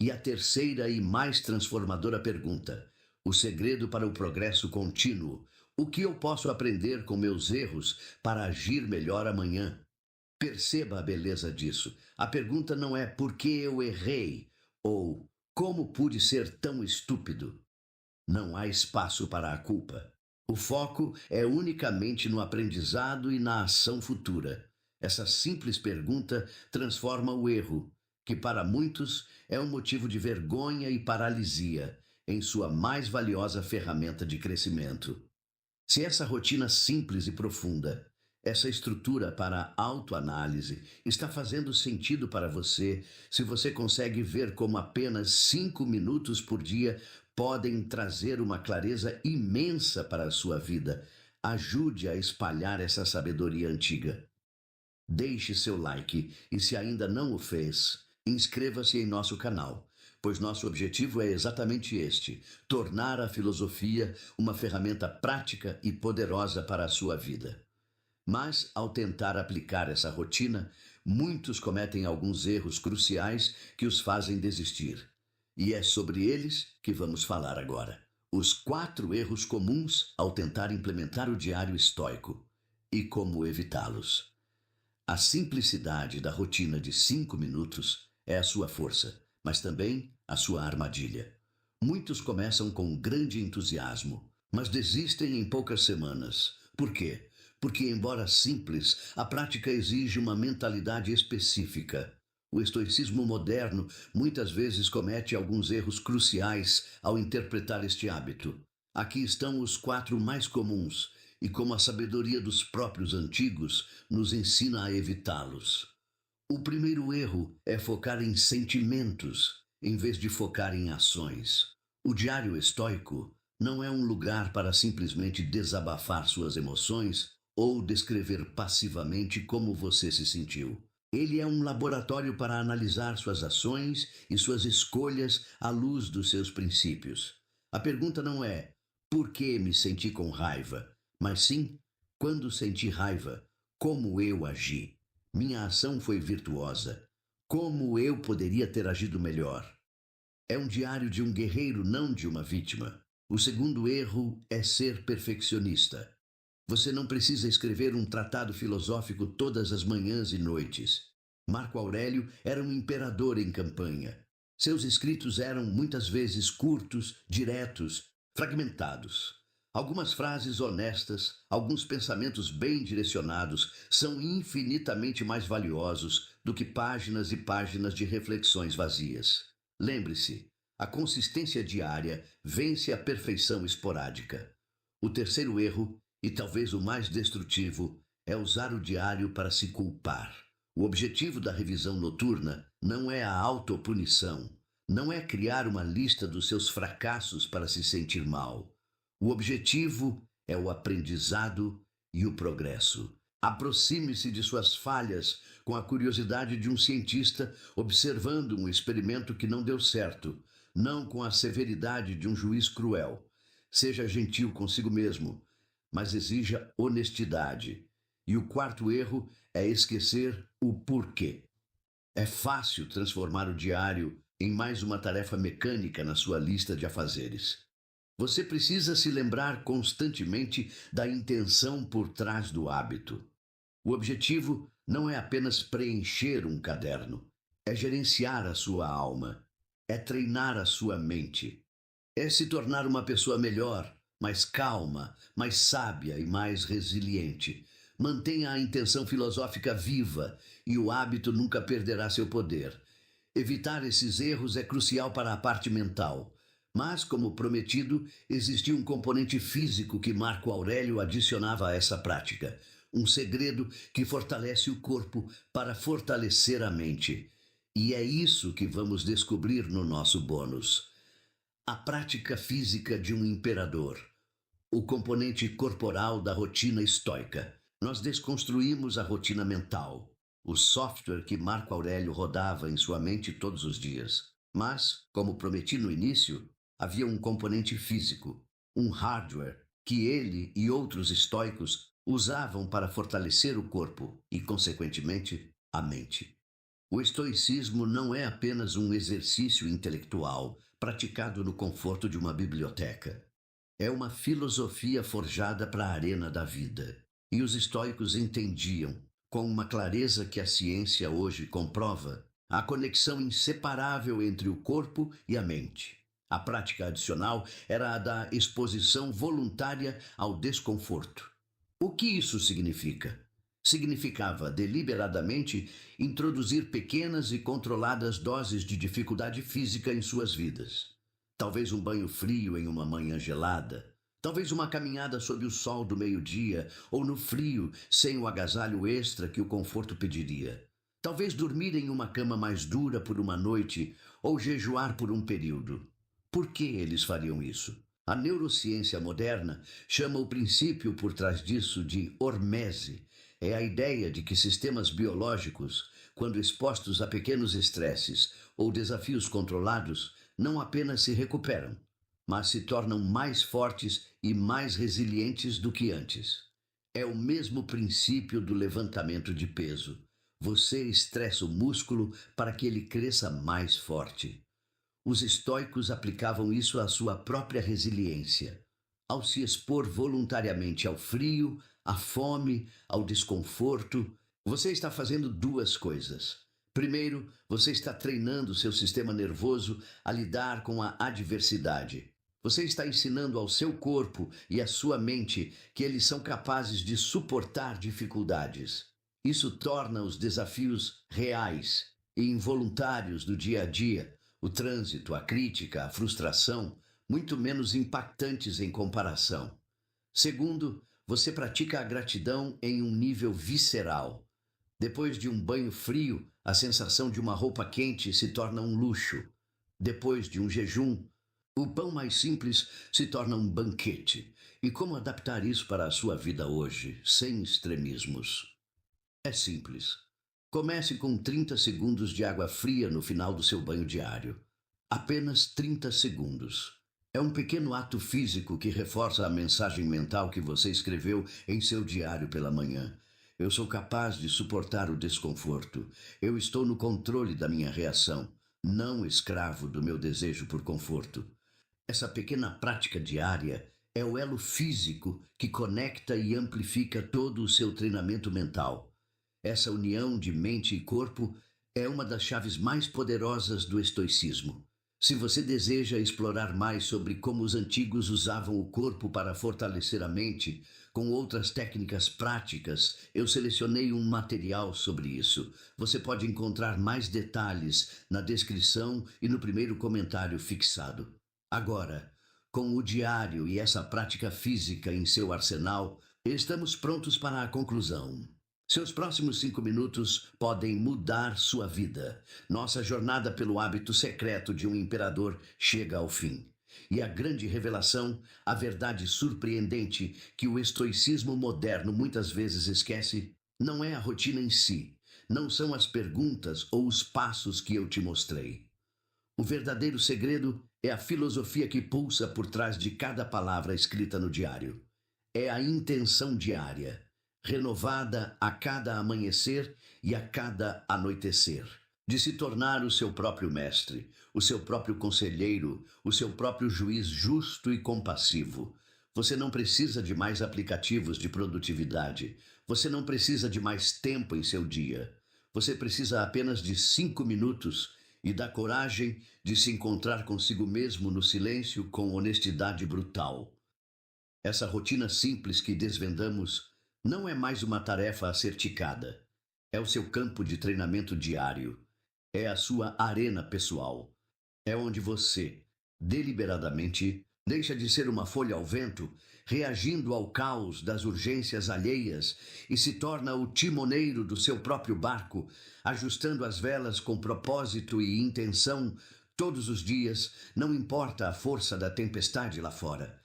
E a terceira e mais transformadora pergunta: o segredo para o progresso contínuo. O que eu posso aprender com meus erros para agir melhor amanhã? Perceba a beleza disso. A pergunta não é por que eu errei ou como pude ser tão estúpido. Não há espaço para a culpa. O foco é unicamente no aprendizado e na ação futura. Essa simples pergunta transforma o erro que para muitos é um motivo de vergonha e paralisia em sua mais valiosa ferramenta de crescimento. Se essa rotina simples e profunda, essa estrutura para autoanálise está fazendo sentido para você, se você consegue ver como apenas 5 minutos por dia podem trazer uma clareza imensa para a sua vida, ajude a espalhar essa sabedoria antiga. Deixe seu like e, se ainda não o fez, inscreva-se em nosso canal, pois nosso objetivo é exatamente este: tornar a filosofia uma ferramenta prática e poderosa para a sua vida. Mas, ao tentar aplicar essa rotina, muitos cometem alguns erros cruciais que os fazem desistir. E é sobre eles que vamos falar agora. Os 4 erros comuns ao tentar implementar o diário estoico e como evitá-los. A simplicidade da rotina de 5 minutos é a sua força, mas também a sua armadilha. Muitos começam com grande entusiasmo, mas desistem em poucas semanas. Por quê? Porque, embora simples, a prática exige uma mentalidade específica. O estoicismo moderno muitas vezes comete alguns erros cruciais ao interpretar este hábito. Aqui estão os 4 mais comuns, e como a sabedoria dos próprios antigos nos ensina a evitá-los. O primeiro erro é focar em sentimentos, em vez de focar em ações. O diário estoico não é um lugar para simplesmente desabafar suas emoções ou descrever passivamente como você se sentiu. Ele é um laboratório para analisar suas ações e suas escolhas à luz dos seus princípios. A pergunta não é por que me senti com raiva, mas sim quando senti raiva, como eu agi. Minha ação foi virtuosa. Como eu poderia ter agido melhor? É um diário de um guerreiro, não de uma vítima. O segundo erro é ser perfeccionista. Você não precisa escrever um tratado filosófico todas as manhãs e noites. Marco Aurélio era um imperador em campanha. Seus escritos eram muitas vezes curtos, diretos, fragmentados. Algumas frases honestas, alguns pensamentos bem direcionados são infinitamente mais valiosos do que páginas e páginas de reflexões vazias. Lembre-se, a consistência diária vence a perfeição esporádica. O terceiro erro, e talvez o mais destrutivo, é usar o diário para se culpar. O objetivo da revisão noturna não é a autopunição, não é criar uma lista dos seus fracassos para se sentir mal. O objetivo é o aprendizado e o progresso. Aproxime-se de suas falhas com a curiosidade de um cientista observando um experimento que não deu certo, não com a severidade de um juiz cruel. Seja gentil consigo mesmo, mas exija honestidade. E o quarto erro é esquecer o porquê. É fácil transformar o diário em mais uma tarefa mecânica na sua lista de afazeres. Você precisa se lembrar constantemente da intenção por trás do hábito. O objetivo não é apenas preencher um caderno, é gerenciar a sua alma, é treinar a sua mente, é se tornar uma pessoa melhor, mais calma, mais sábia e mais resiliente. Mantenha a intenção filosófica viva e o hábito nunca perderá seu poder. Evitar esses erros é crucial para a parte mental. Mas, como prometido, existia um componente físico que Marco Aurélio adicionava a essa prática. Um segredo que fortalece o corpo para fortalecer a mente. E é isso que vamos descobrir no nosso bônus. A prática física de um imperador. O componente corporal da rotina estoica. Nós desconstruímos a rotina mental, o software que Marco Aurélio rodava em sua mente todos os dias. Mas, como prometi no início, havia um componente físico, um hardware, que ele e outros estoicos usavam para fortalecer o corpo e, consequentemente, a mente. O estoicismo não é apenas um exercício intelectual praticado no conforto de uma biblioteca. É uma filosofia forjada para a arena da vida. E os estoicos entendiam, com uma clareza que a ciência hoje comprova, a conexão inseparável entre o corpo e a mente. A prática adicional era a da exposição voluntária ao desconforto. O que isso significa? Significava deliberadamente introduzir pequenas e controladas doses de dificuldade física em suas vidas. Talvez um banho frio em uma manhã gelada, talvez uma caminhada sob o sol do meio-dia ou no frio sem o agasalho extra que o conforto pediria. Talvez dormir em uma cama mais dura por uma noite ou jejuar por um período. Por que eles fariam isso? A neurociência moderna chama o princípio por trás disso de hormese. É a ideia de que sistemas biológicos, quando expostos a pequenos estresses ou desafios controlados, não apenas se recuperam, mas se tornam mais fortes e mais resilientes do que antes. É o mesmo princípio do levantamento de peso. Você estressa o músculo para que ele cresça mais forte. Os estoicos aplicavam isso à sua própria resiliência. Ao se expor voluntariamente ao frio, à fome, ao desconforto, você está fazendo duas coisas. Primeiro, você está treinando seu sistema nervoso a lidar com a adversidade. Você está ensinando ao seu corpo e à sua mente que eles são capazes de suportar dificuldades. Isso torna os desafios reais e involuntários do dia a dia, o trânsito, a crítica, a frustração, muito menos impactantes em comparação. Segundo, você pratica a gratidão em um nível visceral. Depois de um banho frio, a sensação de uma roupa quente se torna um luxo. Depois de um jejum, o pão mais simples se torna um banquete. E como adaptar isso para a sua vida hoje, sem extremismos? É simples. Comece com 30 segundos de água fria no final do seu banho diário. Apenas 30 segundos. É um pequeno ato físico que reforça a mensagem mental que você escreveu em seu diário pela manhã. Eu sou capaz de suportar o desconforto. Eu estou no controle da minha reação, não escravo do meu desejo por conforto. Essa pequena prática diária é o elo físico que conecta e amplifica todo o seu treinamento mental. Essa união de mente e corpo é uma das chaves mais poderosas do estoicismo. Se você deseja explorar mais sobre como os antigos usavam o corpo para fortalecer a mente, com outras técnicas práticas, eu selecionei um material sobre isso. Você pode encontrar mais detalhes na descrição e no primeiro comentário fixado. Agora, com o diário e essa prática física em seu arsenal, estamos prontos para a conclusão. Seus próximos 5 minutos podem mudar sua vida. Nossa jornada pelo hábito secreto de um imperador chega ao fim. E a grande revelação, a verdade surpreendente que o estoicismo moderno muitas vezes esquece, não é a rotina em si, não são as perguntas ou os passos que eu te mostrei. O verdadeiro segredo é a filosofia que pulsa por trás de cada palavra escrita no diário. É a intenção diária, renovada a cada amanhecer e a cada anoitecer, de se tornar o seu próprio mestre, o seu próprio conselheiro, o seu próprio juiz justo e compassivo. Você não precisa de mais aplicativos de produtividade. Você não precisa de mais tempo em seu dia. Você precisa apenas de 5 minutos e da coragem de se encontrar consigo mesmo no silêncio com honestidade brutal. Essa rotina simples que desvendamos não é mais uma tarefa a ser ticada. É o seu campo de treinamento diário. É a sua arena pessoal. É onde você, deliberadamente, deixa de ser uma folha ao vento, reagindo ao caos das urgências alheias e se torna o timoneiro do seu próprio barco, ajustando as velas com propósito e intenção todos os dias, não importa a força da tempestade lá fora.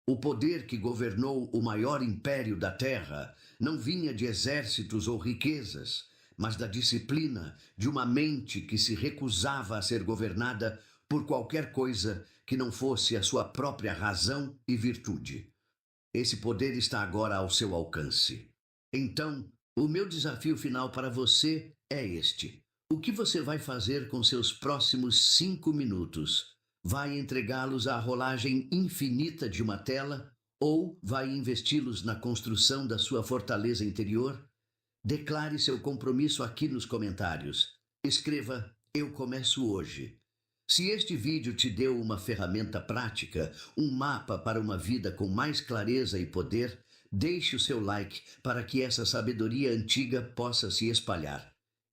O poder que governou o maior império da Terra não vinha de exércitos ou riquezas, mas da disciplina de uma mente que se recusava a ser governada por qualquer coisa que não fosse a sua própria razão e virtude. Esse poder está agora ao seu alcance. Então, o meu desafio final para você é este. O que você vai fazer com seus próximos 5 minutos? Vai entregá-los à rolagem infinita de uma tela ou vai investi-los na construção da sua fortaleza interior? Declare seu compromisso aqui nos comentários. Escreva: eu começo hoje. Se este vídeo te deu uma ferramenta prática, um mapa para uma vida com mais clareza e poder, deixe o seu like para que essa sabedoria antiga possa se espalhar.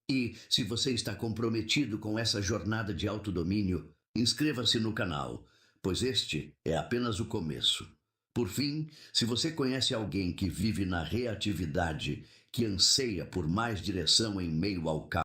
E, se você está comprometido com essa jornada de autodomínio, inscreva-se no canal, pois este é apenas o começo. Por fim, se você conhece alguém que vive na reatividade, que anseia por mais direção em meio ao caos,